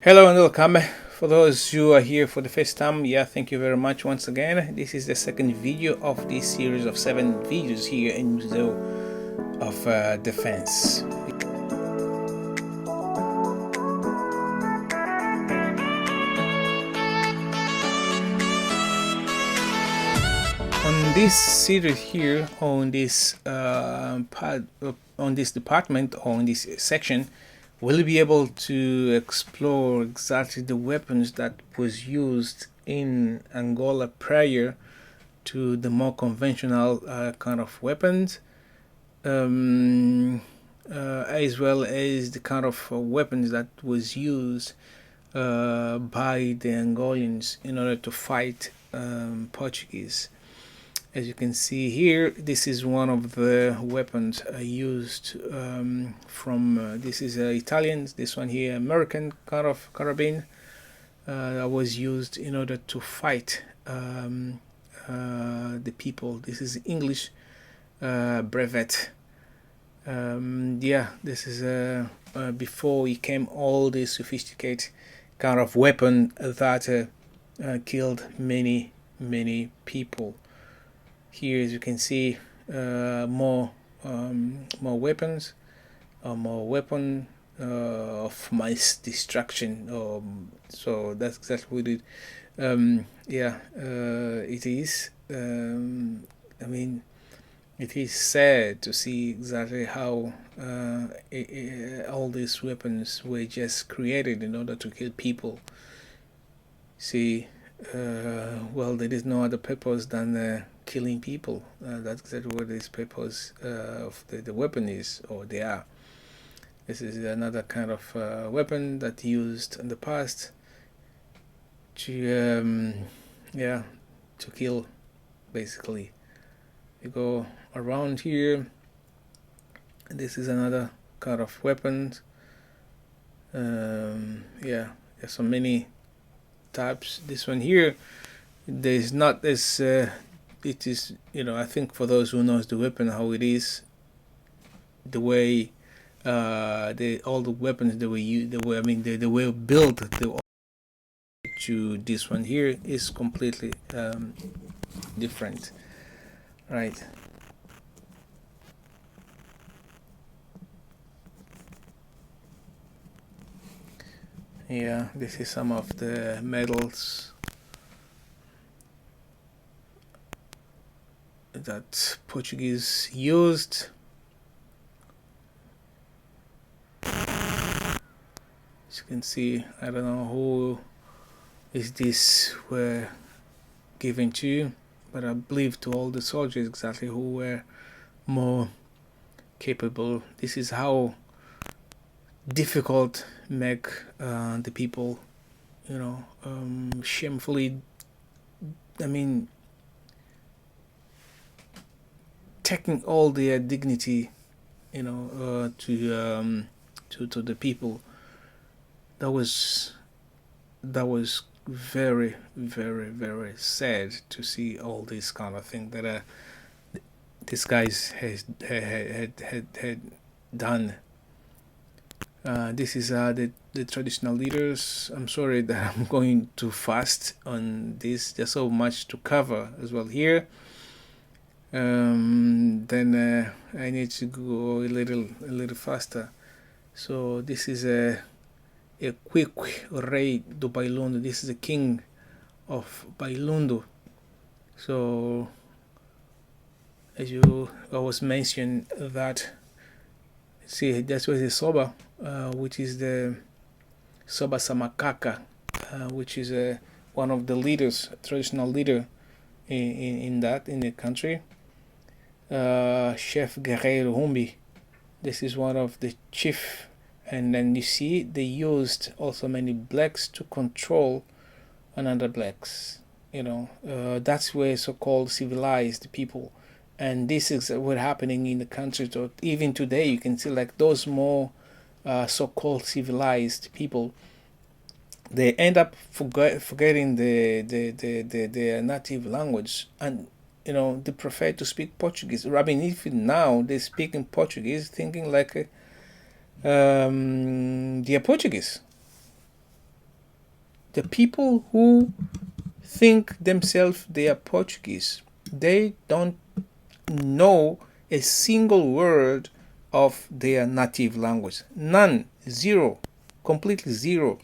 Hello and welcome. For those who are here for the first time, thank you very much once again. This is the second video of this series of 7 videos here in Museo of Defense. On this series here, on this on this department, on this section, we'll be able to explore exactly the weapons that was used in Angola prior to the more conventional kind of weapons, as well as the kind of weapons that was used by the Angolans in order to fight Portuguese. As you can see here, this is one of the weapons used from, this is Italian, this one here American kind of carabine that was used in order to fight the people. This is English brevet. This is before it came all this sophisticated kind of weapon that killed many people. Here, as you can see, more weapons, more weapon of mass destruction. So that's exactly what it. It is. I mean, it is sad to see exactly how all these weapons were just created in order to kill people. See, well, there is no other purpose than killing people. That's exactly what this purpose of the weapon is, or they are. This is another kind of weapon that used in the past to to kill, basically. You go around here. This is another kind of weapon. There's so many types. This one here, there's not as it is, I think for those who knows the weapon, how it is, the way all the weapons that were used, they were built to this one here is completely different, right? Yeah, this is some of the medals that Portuguese used. As you can see, I don't know who is this were given to, but I believe to all the soldiers exactly who were more capable. This is how difficult make the people, shamefully, taking all their dignity, to the people. That was very sad to see all this kind of thing that these guys had done. This is the traditional leaders. I'm sorry that I'm going too fast on this. There's so much to cover as well here. Then I need to go a little faster. So this is a quick rei do Bailundo. This is the king of Bailundo. So as you always mentioned that, see, that's where the soba, which is the soba samakaka, which is one of the leaders, traditional leader in the country. Chef Guerreiro Humbi, this is one of the chief. And then you see they used also many blacks to control another blacks. That's where so-called civilized people, and this is what's happening in the country. So even today, you can see like those more so-called civilized people, they end up forgetting their native language, and they prefer to speak Portuguese. I mean, if now they speak in Portuguese, thinking like they are Portuguese. The people who think themselves they are Portuguese, they don't know a single word of their native language. None. Zero. Completely zero.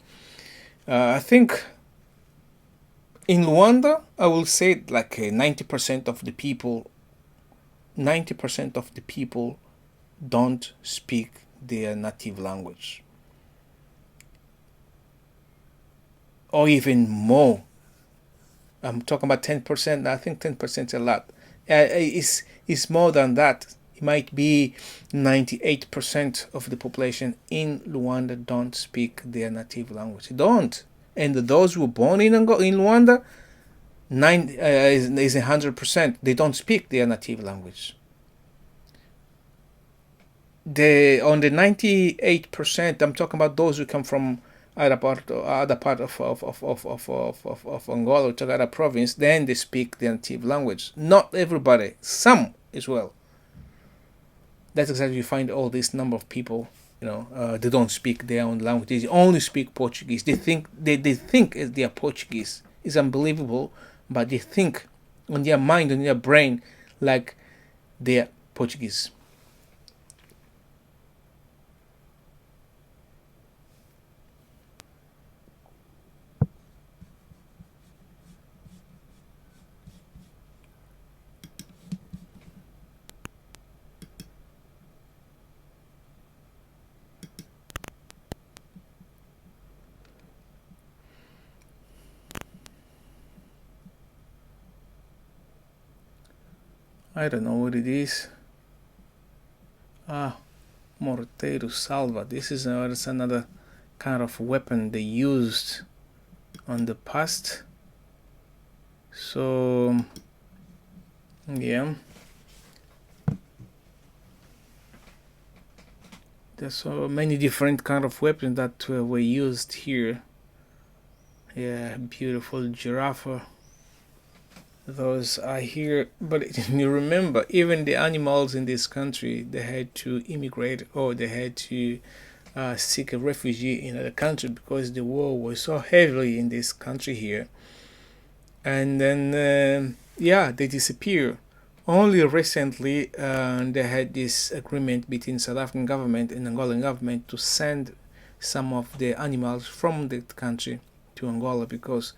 I think in Luanda, I will say like 90% of the people, 90% of the people don't speak their native language. Or even more. I'm talking about 10%. I think 10% is a lot. It's more than that. It might be 98% of the population in Luanda don't speak their native language. They don't. And those who were born in Luanda, is 100%. They don't speak their native language. On the 98%, I'm talking about those who come from other part of Angola, or other province, then they speak their native language. Not everybody, some as well. That's exactly, you find all this number of people, they don't speak their own language. They only speak Portuguese. They think they are Portuguese. It's unbelievable, but they think on their mind, on their brain, like they're Portuguese. I don't know what it is. Morteiro salva. This is another kind of weapon they used on the past. So, yeah. There's so many different kind of weapons that were used here. Yeah, beautiful giraffe. Those are here, but you remember, even the animals in this country, they had to immigrate, or they had to seek a refugee in another country because the war was so heavily in this country here. And then, they disappear. Only recently, they had this agreement between South African government and Angolan government to send some of the animals from the country to Angola, because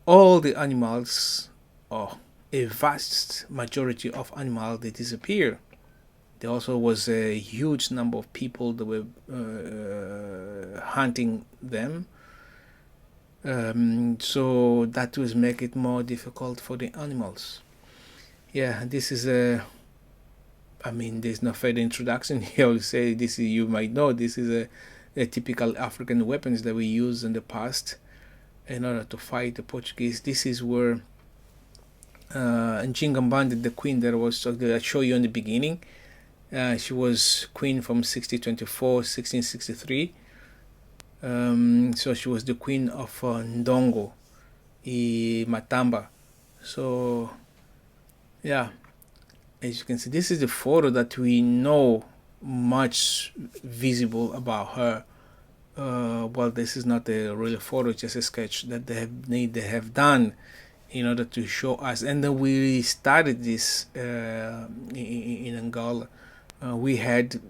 all the animals, or a vast majority of animals, they disappear. There also was a huge number of people that were hunting them. So that was make it more difficult for the animals. Yeah, this is there's no further introduction here. I will say this is, you might know, this is a typical African weapons that we used in the past in order to fight the Portuguese. This is where Njingambandi, the queen that I showed you in the beginning, she was queen from 1624 1663. So she was the queen of Ndongo I Matamba. So yeah, as you can see, this is the photo that we know much visible about her. Well, this is not a real photo, just a sketch that they have done in order to show us. And then we started this in Angola. We had,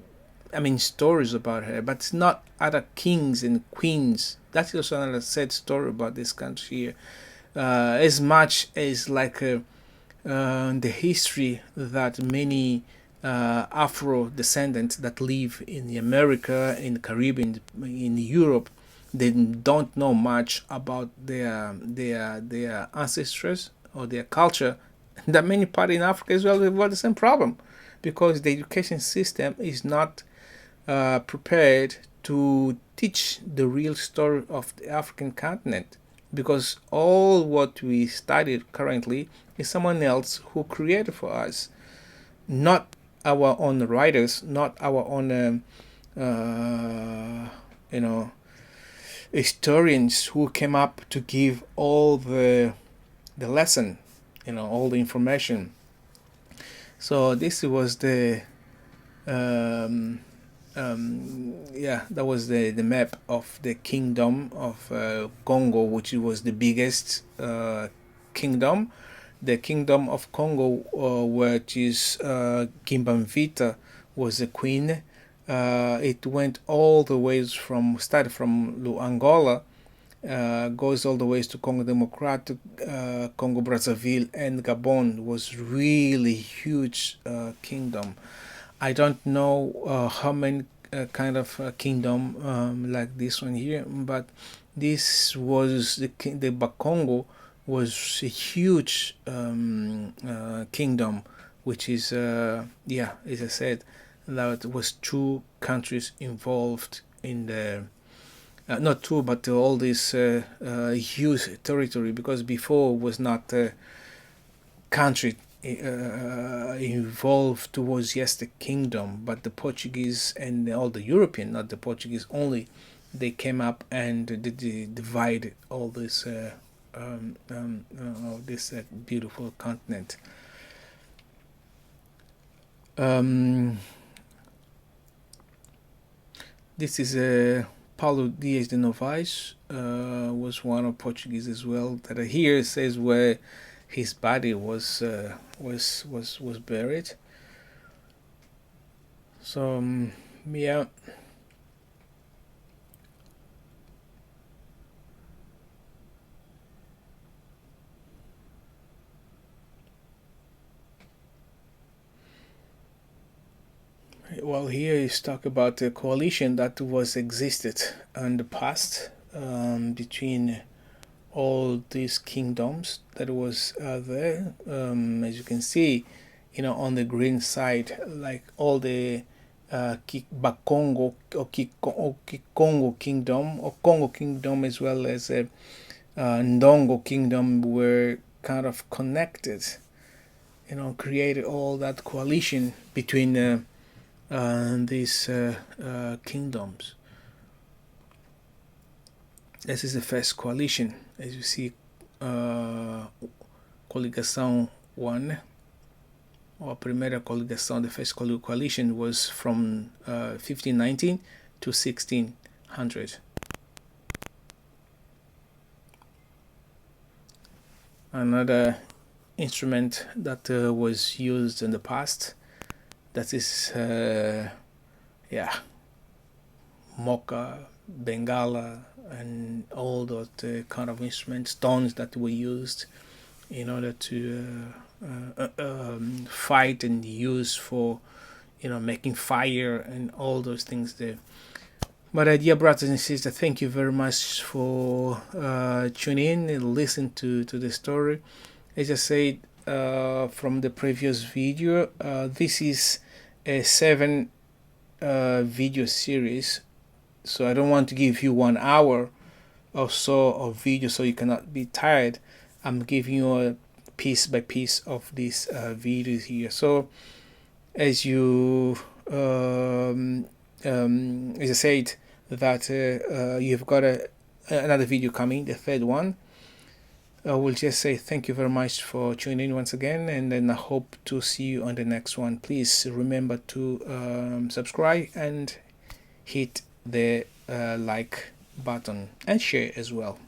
stories about her, but it's not other kings and queens. That's also another sad story about this country here. As much as like the history that many Afro descendants that live in America, in the Caribbean, in Europe, they don't know much about their ancestors or their culture. That many part in Africa as well have got the same problem, because the education system is not prepared to teach the real story of the African continent, because all what we studied currently is someone else who created for us, not our own writers, not our own historians who came up to give all the lesson, all the information. So this was the yeah, that was the map of the kingdom of Congo, which was the biggest kingdom. The kingdom of Congo, which is Kimbamvita, was the queen. It went all the ways from started from Angola, goes all the ways to Congo Democratic, Congo Brazzaville, and Gabon. Was really huge kingdom. I don't know how many kind of kingdom like this one here, but this was the Bakongo was a huge kingdom, which is yeah, as I said, that was two countries involved in the not two, but all this huge territory, because before was not a country involved towards just the kingdom, but the Portuguese and all the European, not the Portuguese only, they came up and they divided all this beautiful continent. This is Paulo Dias de Novaes, was one of Portuguese as well. That here says where his body was buried. So yeah. Well, here is talk about a coalition that was existed in the past between all these kingdoms that was there. As you can see, on the green side, like all the Bakongo or Kikongo kingdom or Congo kingdom, as well as Ndongo kingdom, were kind of connected. Created all that coalition between these kingdoms. This is the first coalition, as you see, coligação 1, or a primeira coligação. The first coalition was from 1519 to 1600. Another instrument that was used in the past, that is mocha, bengala, and all those kind of instruments, stones that were used in order to fight and use for making fire and all those things there. But dear brothers and sisters, thank you very much for tuning in and listen to the story. As I said from the previous video, this is a 7 video series, so I don't want to give you 1 hour or so of video so you cannot be tired. I'm giving you a piece by piece of these videos here. So as you as I said, that you've got another video coming, the third one. I will just say thank you very much for tuning in once again, and then I hope to see you on the next one. Please remember to subscribe and hit the like button and share as well.